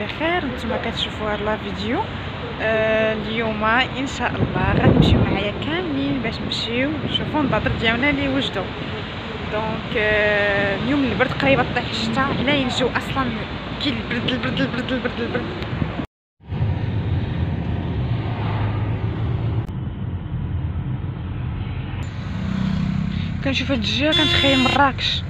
بخير. نتوما كتشوفوا هاد لا فيديو. اليوم ان شاء الله غتمشيو معايا كاملين باش نمشيو نشوفوا النظاظر ديالنا اللي وجدوا. دونك اليوم البرد قريبه طيح الشتا، على الجو اصلا كاين البرد البرد البرد البرد البرد. كنشوف هاد الجهه كنتخيل مراكش.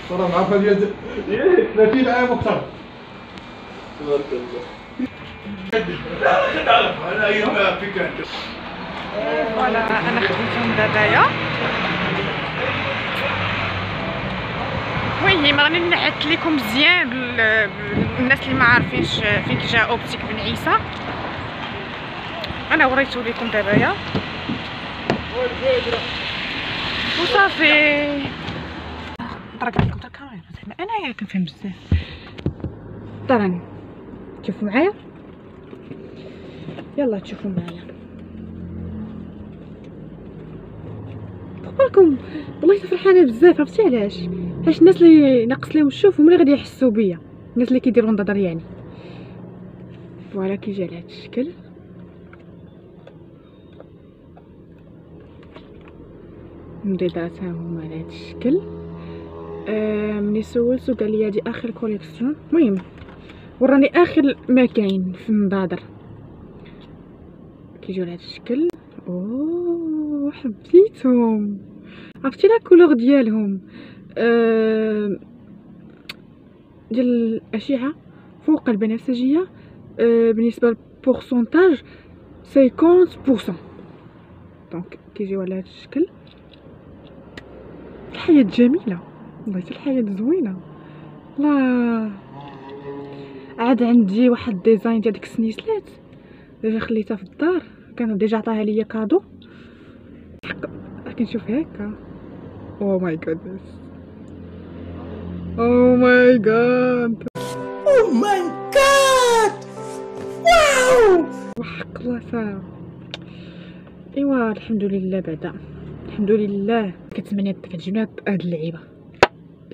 صراحة معرفة ديال ايه 30 عام اكثر. تبارك الله. تعرف على ايام فيك انت. فوالا انا خديتهم دابايا. المهم راني نعت لكم مزيان الناس اللي ما عارفينش فين جا اوبتيك بن عيسى. انا وريته لكم دابايا وصافي. نطرق لكم الكاميرا زعما انايا كنفهم بزاف. طراني تشوفوا معايا، يلا تشوفوا معايا. بالكم والله فرحانه بزاف. عرفتي علاش؟ حيت الناس اللي ناقص لهم الشوف هما اللي غادي يحسوا بيا، الناس اللي كيديروا نظر يعني. فوالا كي جا لهاد الشكل. مديدات هما على هاد الشكل. ملي سولتو قال لي هادي اخر كوليكسيون. المهم وراني اخر ما كاين في النظاظر. كيجيو لهاد الشكل. اوه حبيتهم. عرفتي لا كولور ديالهم ديال الاشعه فوق البنفسجيه بالنسبه للبورسونتاج 50%. دونك كيجيو على هاد الشكل. الحياه جميله والله، حتى الحياه زوينه. لا عاد عندي واحد ديزاين ديال ديك السنيسلات ديجا خليتها في الدار، كانوا ديجا عطاها ليا كادو. كنشوف هكا. او ماي جادنس، او ماي جاد، او ماي جاد، واو وحق الله صافي. ايوا الحمد لله بعدا، الحمد لله. كتمنى كتجينا هاد اللعيبه.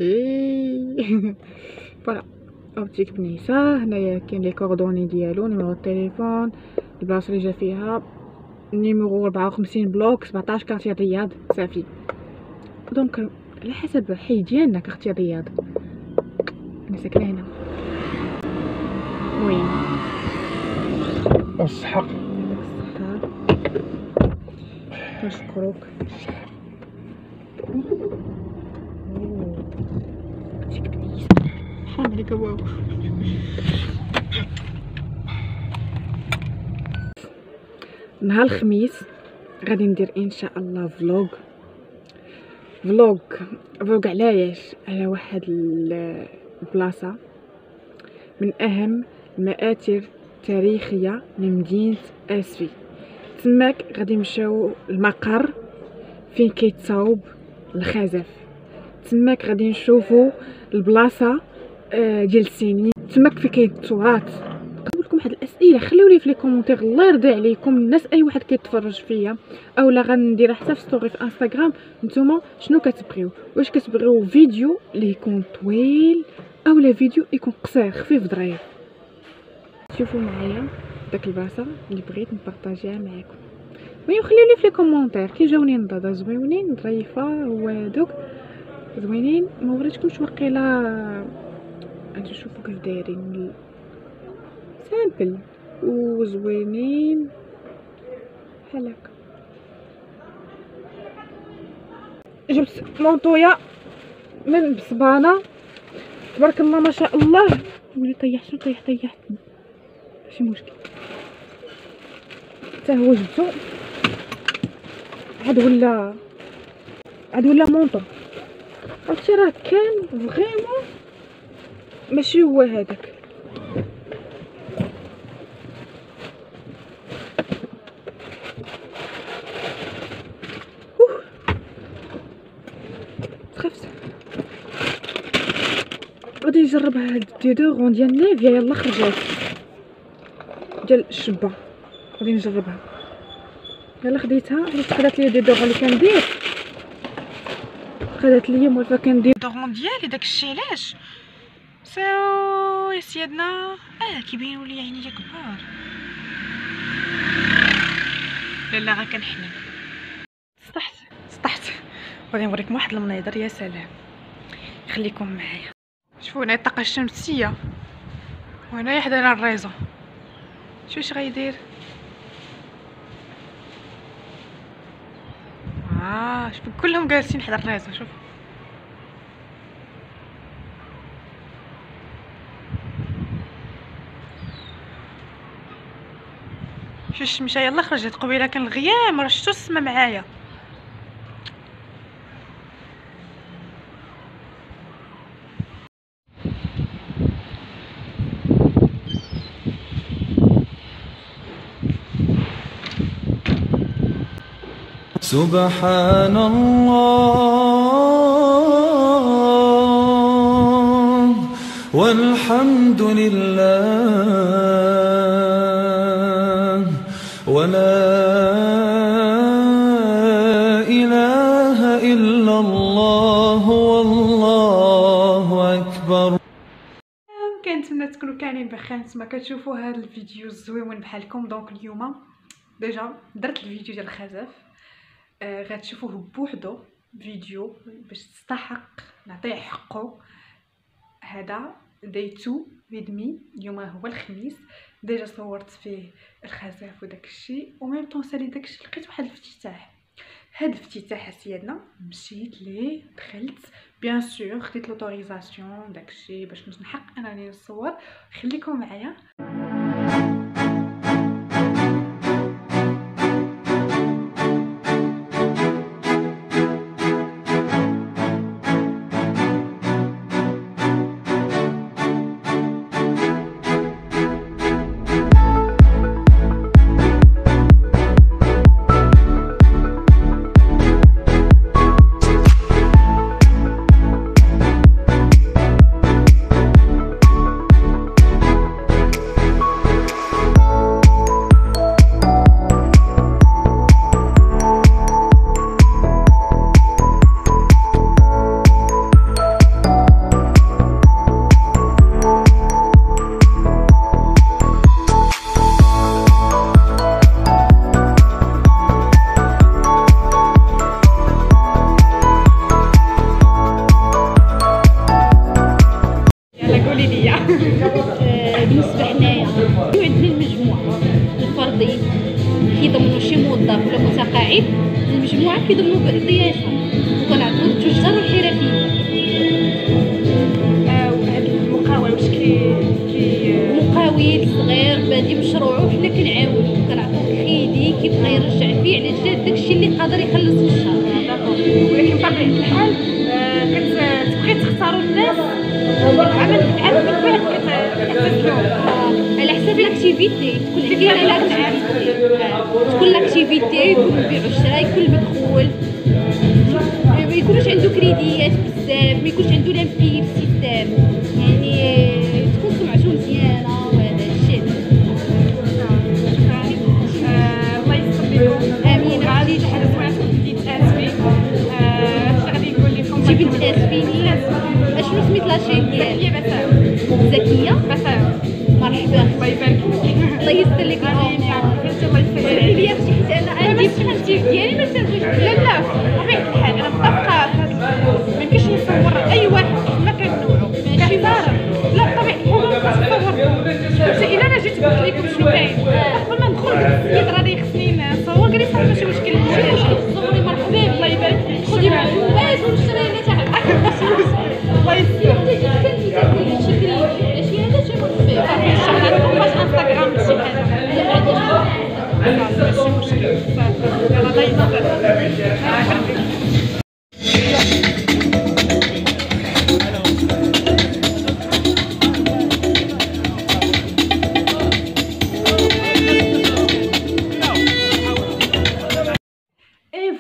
ايه فوالا اوبتيك بن عيسى. هنايا كاين لي كوردوني ديالو، نيميرو التليفون، البلاصه اللي جا فيها، نيميرو 54 بلوك 17 كارتير الرياض. صافي. دونك على حسب الحي ديالنا كارتير الرياض. انا ساكنه هنا. المهم الصحة. نشكروك. حرام عليك واو. نهار الخميس غادي ندير ان شاء الله فلوغ علاش؟ على واحد البلاصه من اهم المآثر التاريخيه لمدينه اسفي. تماك غادي نمشيو المقر فين كيتصاوب الخزف. تماك غادي نشوفوا البلاصه ديال السنين. تماك فين كاين التراث. نقول لكم واحد الاسئله، خليولي في لي كومونتير الله يرضي عليكم الناس، اي واحد كيتفرج فيا اولا غنديرها حتى في ستوري في انستغرام. نتوما شنو كتبغيو؟ واش كتبغيو فيديو اللي يكون طويل اولا فيديو يكون قصير خفيف ظريف؟ شوفوا معايا داك البلاصه اللي بغيت نبارطاجيها معكم. المهم خليولي في لي كومونتير كي جاوني نضاضه زوينين ظريفه وهادوك زوينين. ما وريتكمش واقيلا. غادي نشوفوا كيف دايرين سامبل وزوينين بحال هكا. جبت مونطويا من بسبانه تبارك الله ما شاء الله. ولي طيح شنو طيحت ماشي مشكل. حتى هو جبتو عاد ولا مونطو. عرفتي راه كان فريمون ماشي هو هذاك. غادي نجرب هاد الديودورون ديال نيفيا. يلا خرجات ديال الشبه، غادي نجربها. يلا خديتها، حيت خدات لي ديودورون اللي كندير، خدات لي موالفه كندير دورون ديالي. داكشي علاش ساو يا سيادنا كيبينوا لي عينيا كبار. لا غا كنحني. سطحت غادي نوريكم واحد المناظر يا سلام. خليكم معايا. شوفوا هنا الطاقه الشمسيه، وهنايا حدانا الريزو. شوف اش غيدير. شوف كلهم جالسين حدا الريزو. شوف شو الشمسه يلا خرجت. قبيله كان الغيام راه شفتو السما معايا. سبحان الله والحمد لله ولا إله إلا الله والله أكبر. كنتمنى تكونوا كاملين بخير. نتمنى كتشوفوا هذا الفيديو الزويون بحالكم. دونك اليوم ديجا درت الفيديو ديال الخزف، غتشوفوه بوحدو فيديو باش تستحق نعطيه حقه. هذا داي 2 فيدمي. اليوم هو الخميس، ديجا صورت فيه الخزف وداك الشيء، وميم طون سالي داك الشيء. لقيت واحد الافتتاح. هاد الافتتاح سيادنا مشيت ليه، دخلت بيان سور، خديت لوتوريزاسيون داك الشيء باش نحق انني نصور. خليكم معايا. بالنسبه حنايا عندنا المجموع الفردي كيضمنوا شي موظف ولا متقاعد. المجموعه كيضمنوا بضيافه وكنعطيو التجار والحرفيين. وهاد المقاول واش مقاول صغير بادي مشروعو حنا كنعاونو، كنعطيو كريدي كيبقى يرجع فيه على جال داكشي اللي قادر يخلص في الشهر. ولكن بطبيعه الحال كتبغي تختاروا الناس عمل من بعد كتستسلموا على حسب الاكتيفيتي. تكون لاكتيفيتي يكون البيع والشراء، يكون المدخول، ما يكونش عنده كريديات بزاف، ما يكونش عنده لامبي في السيستم، يعني تكون سمعته مزيانه. وهذا الشيء الله يستر لكم. امين. غادي شحال سمعتكم بديت اسفي. غادي نقول لكم انت بنت اسفيني. اشنو سميت لاشين ديالك؟ زكيه بسام. مرحبا، الله يبارك فيك. الله يستر لك. الله يسهل لي اختي حيت انا عندي التيب ديالي ما سالتوش. لا بطبيعه الحال انا متفقه. ما يمكنش نصور اي واحد ما كان نوعو ماشي ضارب. لا بطبيعه الحال نصور. الا انا جيت قلت لكم شنو كاين قبل ما ندخل السيد راني خصني نصور. قال لي صافي ماشي مشكل. صوري مرحبا بك. الله يبارك فيك. خذي معاك الباز ونشري انا تاعك. الله يسهل. انت جيت كنتي تقولي شكري ماشي هذا شي مرحبا. شحال باش انستغرام شي حاجه. لا ما عنديش ماشي مشكل. يلا الله يسهل.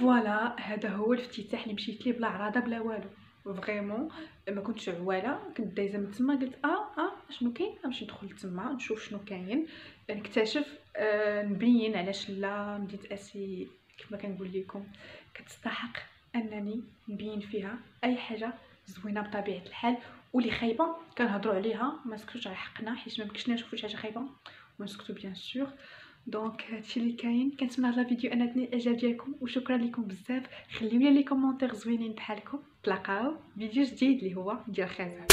فوالا هذا هو الافتتاح اللي مشيت ليه بلا عراضه بلا والو. فريمون ما كنتش عواله، كنت دايزه من تما قلت شنو كاين، نمشي ندخل تما نشوف شنو كاين، نكتشف نبين علاش لا مدينه اسي كما كنقول لكم كتستحق انني نبين فيها اي حاجه زوينه بطبيعه الحال، واللي خايبه كنهضروا عليها ما نسكتوش على حقنا حيت ما يمكنش نشوفوا شي حاجه خايبه ونسكتوا بيان سور. دونك هادشي اللي كاين. كنتمنى هذا الفيديو انا تني الاعجاب ديالكم وشكرا لكم بزاف. خليو لي كومونتير زوينين بحالكم. تلاقاو فيديو جديد اللي هو ديال خزان.